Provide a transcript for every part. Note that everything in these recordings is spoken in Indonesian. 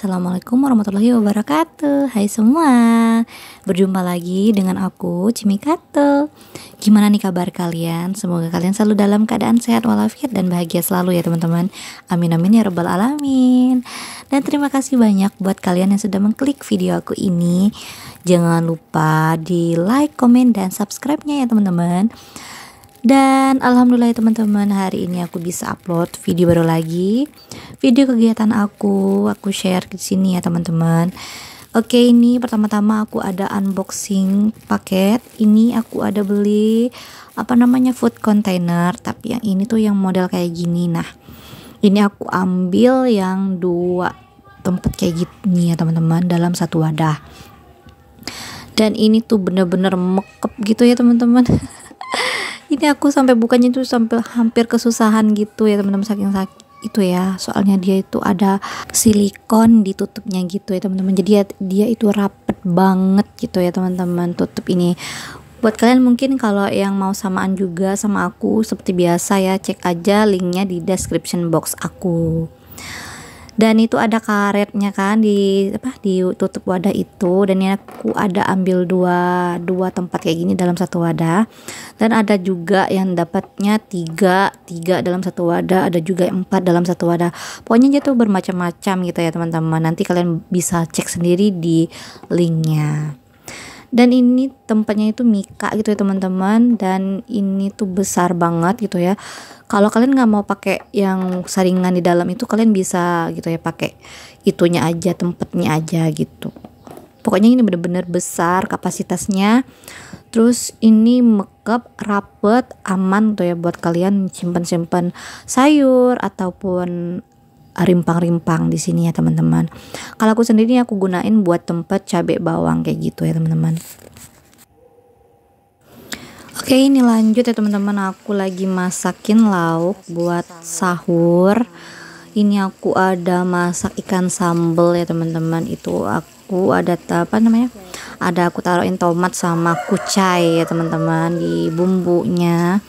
Assalamualaikum warahmatullahi wabarakatuh. Hai semua, berjumpa lagi dengan aku Cimikato. Gimana nih kabar kalian? Semoga kalian selalu dalam keadaan sehat walafiat dan bahagia selalu ya teman-teman. Amin amin ya rabbal alamin. Dan terima kasih banyak buat kalian yang sudah mengklik video aku ini. Jangan lupa di like, komen, dan subscribe-nya ya teman-teman. Dan alhamdulillah ya teman-teman, hari ini aku bisa upload video baru lagi. Video kegiatan aku share di sini ya teman-teman. Oke, ini pertama-tama aku ada unboxing paket. Ini aku ada beli food container, tapi yang ini tuh yang model kayak gini. Nah, ini aku ambil yang 2 tempat kayak gini ya teman-teman, dalam satu wadah. Dan ini tuh bener-bener mekep gitu ya teman-teman. Ini aku sampai bukanya tuh sampai hampir kesusahan gitu ya teman-teman, saking sakit itu ya. Soalnya dia itu ada silikon ditutupnya gitu ya teman-teman. Jadi dia itu rapet banget gitu ya teman-teman, tutup ini. Buat kalian mungkin kalau yang mau samaan juga sama aku seperti biasa ya, cek aja linknya di description box aku. Dan itu ada karetnya kan di tutup wadah itu. Dan ini aku ada ambil dua tempat kayak gini dalam satu wadah. Dan ada juga yang dapatnya 3 dalam satu wadah, ada juga 4 dalam satu wadah. Pokoknya dia tuh bermacam-macam gitu ya teman-teman. Nanti kalian bisa cek sendiri di linknya. Dan ini tempatnya itu mika gitu ya teman-teman, dan ini tuh besar banget gitu ya. Kalau kalian nggak mau pakai yang saringan di dalam itu, kalian bisa gitu ya pakai itunya aja, tempatnya aja gitu. Pokoknya ini bener-bener besar kapasitasnya. Terus ini mekep, rapet, aman tuh ya buat kalian simpan-simpan sayur ataupun rimpang-rimpang di sini ya teman-teman. Kalau aku sendiri aku gunain buat tempat cabai bawang kayak gitu ya teman-teman. Oke, ini lanjut ya teman-teman, aku lagi masakin lauk buat sahur. Ini aku ada masak ikan sambal ya teman-teman. Itu aku ada aku taruhin tomat sama kucai ya teman-teman di bumbunya.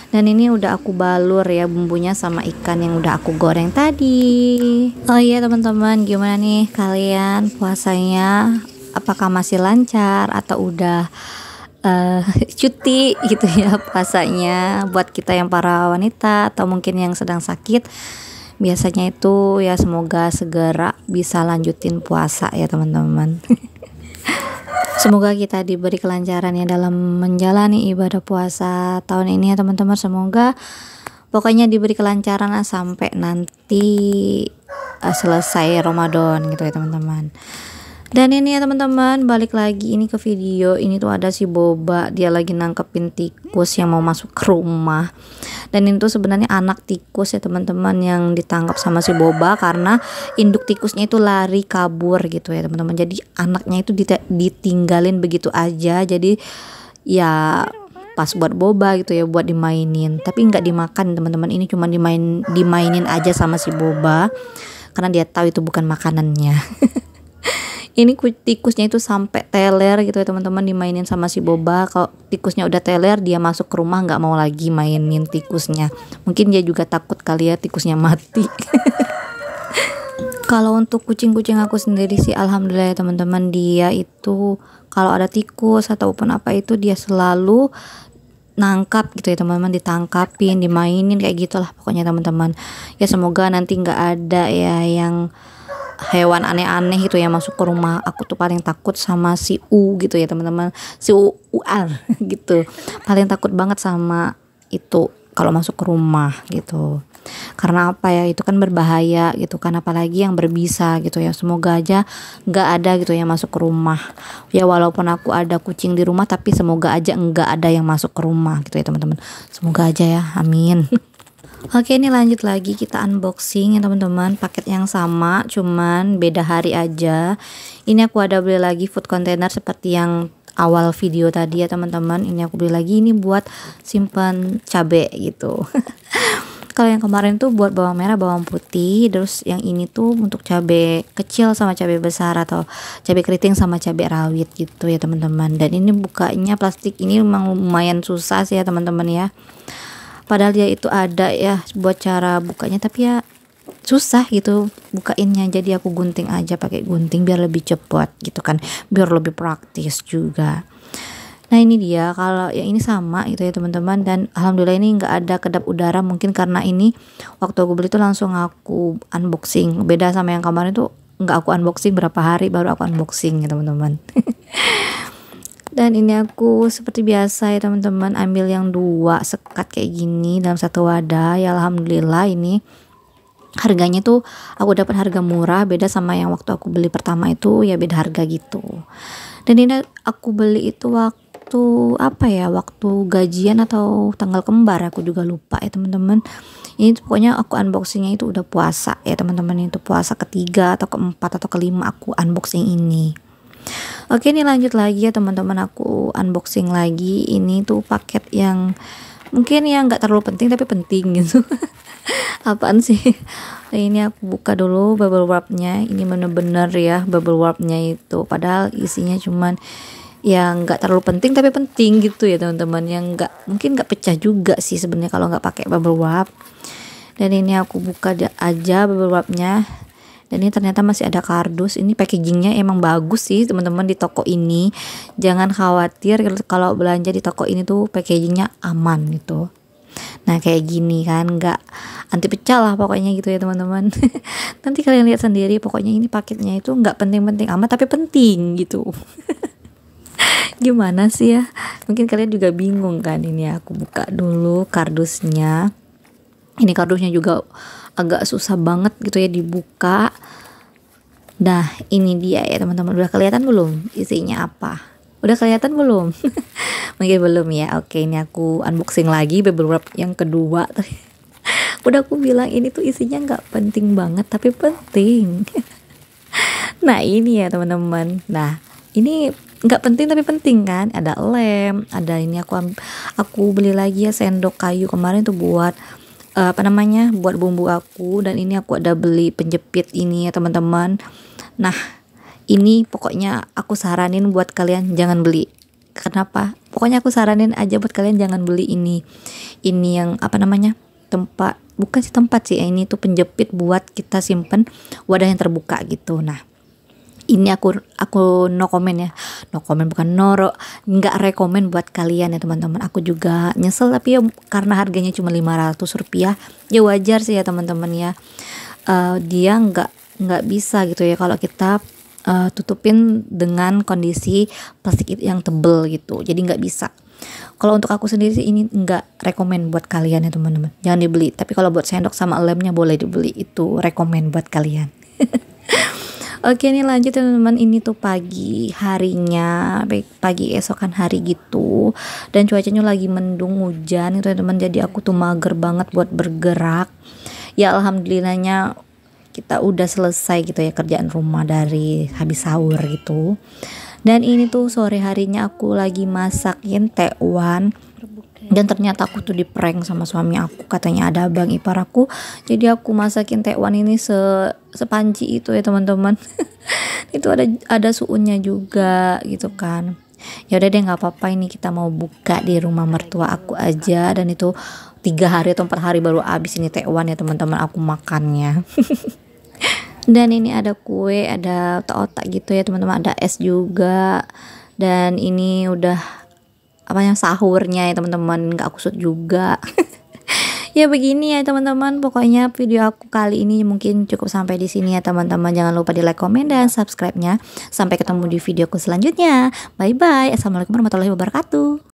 Dan ini udah aku balur ya bumbunya sama ikan yang udah aku goreng tadi. Oh iya teman-teman, gimana nih kalian puasanya? Apakah masih lancar atau udah cuti gitu ya puasanya? Buat kita yang para wanita atau mungkin yang sedang sakit, biasanya itu ya semoga segera bisa lanjutin puasa ya teman-teman. Semoga kita diberi kelancaran ya dalam menjalani ibadah puasa tahun ini ya teman-teman. Semoga pokoknya diberi kelancaran sampai nanti selesai Ramadan gitu ya teman-teman. Dan ini ya teman-teman, balik lagi ini ke video. Ini tuh ada si Boba, dia lagi nangkepin tikus yang mau masuk ke rumah. Dan itu sebenarnya anak tikus ya teman-teman yang ditangkap sama si Boba, karena induk tikusnya itu lari kabur gitu ya teman-teman. Jadi anaknya itu ditinggalin begitu aja. Jadi ya pas buat Boba gitu ya, buat dimainin, tapi nggak dimakan teman-teman. Ini cuma dimainin aja sama si Boba, karena dia tahu itu bukan makanannya. Ini tikusnya itu sampai teler gitu ya teman-teman, dimainin sama si Boba. Kalau tikusnya udah teler, dia masuk ke rumah nggak mau lagi mainin tikusnya. Mungkin dia juga takut kali ya tikusnya mati. Kalau untuk kucing-kucing aku sendiri sih alhamdulillah ya teman-teman, dia itu kalau ada tikus ataupun apa itu dia selalu nangkap gitu ya teman-teman, ditangkapin, dimainin kayak gitulah pokoknya teman-teman. Ya semoga nanti nggak ada ya yang hewan aneh-aneh itu yang masuk ke rumah. Aku tuh paling takut sama si gitu ya teman-teman, si uar gitu. Paling takut banget sama itu kalau masuk ke rumah gitu. Karena apa ya, itu kan berbahaya gitu kan, apalagi yang berbisa gitu ya. Semoga aja nggak ada gitu yang masuk ke rumah. Ya walaupun aku ada kucing di rumah, tapi semoga aja nggak ada yang masuk ke rumah gitu ya teman-teman. Semoga aja ya, amin. Oke, ini lanjut lagi kita unboxing ya teman-teman, paket yang sama cuman beda hari aja. Ini aku ada beli lagi food container seperti yang awal video tadi ya teman-teman. Ini aku beli lagi, ini buat simpan cabai gitu. Kalau yang kemarin tuh buat bawang merah, bawang putih, terus yang ini tuh untuk cabai kecil sama cabai besar atau cabai keriting sama cabai rawit gitu ya teman-teman. Dan ini bukanya plastik ini memang lumayan susah sih ya teman-teman ya. Padahal dia itu ada ya buat cara bukanya, tapi ya susah gitu bukainnya, jadi aku gunting aja pakai gunting biar lebih cepat gitu kan, biar lebih praktis juga. Nah ini dia, kalau yang ini sama gitu ya teman-teman, dan alhamdulillah ini nggak ada kedap udara, mungkin karena ini waktu aku beli tuh langsung aku unboxing, beda sama yang kemarin tuh nggak aku unboxing, berapa hari baru aku unboxing ya teman-teman. Dan ini aku seperti biasa ya teman-teman, ambil yang 2 sekat kayak gini dalam satu wadah ya. Alhamdulillah ini harganya tuh aku dapat harga murah, beda sama yang waktu aku beli pertama itu ya beda harga gitu. Dan ini aku beli itu waktu apa ya, waktu gajian atau tanggal kembar, aku juga lupa ya teman-teman. Ini pokoknya aku unboxingnya itu udah puasa ya teman-teman, itu puasa ketiga atau keempat atau kelima aku unboxing ini. Oke, ini lanjut lagi ya teman-teman, aku unboxing lagi. Ini tuh paket yang mungkin yang nggak terlalu penting tapi penting gitu. Apaan sih? Nah, ini aku buka dulu bubble wrapnya. Ini bener-bener ya bubble wrapnya itu, padahal isinya cuman yang nggak terlalu penting tapi penting gitu ya teman-teman, yang nggak mungkin nggak pecah juga sih sebenarnya kalau nggak pakai bubble wrap. Dan ini aku buka aja bubble wrapnya. Dan ini ternyata masih ada kardus. Ini packagingnya emang bagus sih teman-teman di toko ini. Jangan khawatir kalau belanja di toko ini tuh packagingnya aman gitu. Nah kayak gini kan, nggak anti pecah lah pokoknya gitu ya teman-teman. Nanti kalian lihat sendiri, pokoknya ini paketnya itu nggak penting-penting amat tapi penting gitu. Gimana sih ya? Mungkin kalian juga bingung kan. Ini aku buka dulu kardusnya. Ini kardusnya juga agak susah banget gitu ya dibuka. Nah ini dia ya teman-teman, udah kelihatan belum isinya apa? Udah kelihatan belum? Mungkin belum ya. Oke, ini aku unboxing lagi bubble wrap yang kedua. Udah aku bilang ini tuh isinya nggak penting banget tapi penting. Nah ini ya teman-teman. Nah ini nggak penting tapi penting kan, ada lem, ada ini aku beli lagi ya sendok kayu kemarin tuh buat apa namanya, buat bumbu aku. Dan ini aku ada beli penjepit ini ya teman-teman. Nah ini pokoknya aku saranin buat kalian jangan beli. Kenapa? Pokoknya aku saranin aja buat kalian jangan beli ini yang apa namanya, tempat, bukan sih tempat sih, ini tuh penjepit buat kita simpen wadah yang terbuka gitu. Nah ini aku no comment ya, no comment bukan noro, nggak rekomen buat kalian ya teman-teman. Aku juga nyesel tapi ya karena harganya cuma 500 rupiah ya wajar sih ya teman-teman ya. Dia nggak bisa gitu ya kalau kita tutupin dengan kondisi plastik yang tebel gitu, jadi nggak bisa. Kalau untuk aku sendiri sih ini nggak rekomen buat kalian ya teman-teman, jangan dibeli. Tapi kalau buat sendok sama lemnya boleh dibeli, itu rekomen buat kalian. Oke, ini lanjut teman-teman. Ini tuh pagi harinya, pagi esokan hari gitu, dan cuacanya lagi mendung hujan itu teman-teman. Jadi aku tuh mager banget buat bergerak. Ya alhamdulillahnya kita udah selesai gitu ya kerjaan rumah dari habis sahur gitu. Dan ini tuh sore harinya aku lagi masakin tekwan. Dan ternyata aku tuh di prank sama suami aku, katanya ada abang ipar aku, jadi aku masakin tekwan ini sepanci itu ya teman-teman. Itu ada suunnya juga gitu kan. Ya udah deh, nggak apa-apa, ini kita mau buka di rumah mertua aku aja. Dan itu 3 hari atau 4 hari baru habis ini tekwan ya teman-teman aku makannya. Dan ini ada kue, ada otak-otak gitu ya teman-teman, ada es juga. Dan ini udah apa yang sahurnya ya teman-teman, nggak aku shoot juga. Ya begini ya teman-teman, pokoknya video aku kali ini mungkin cukup sampai di sini ya teman-teman. Jangan lupa di like, komen, dan subscribe-nya. Sampai ketemu di videoku selanjutnya. Bye bye. Assalamualaikum warahmatullahi wabarakatuh.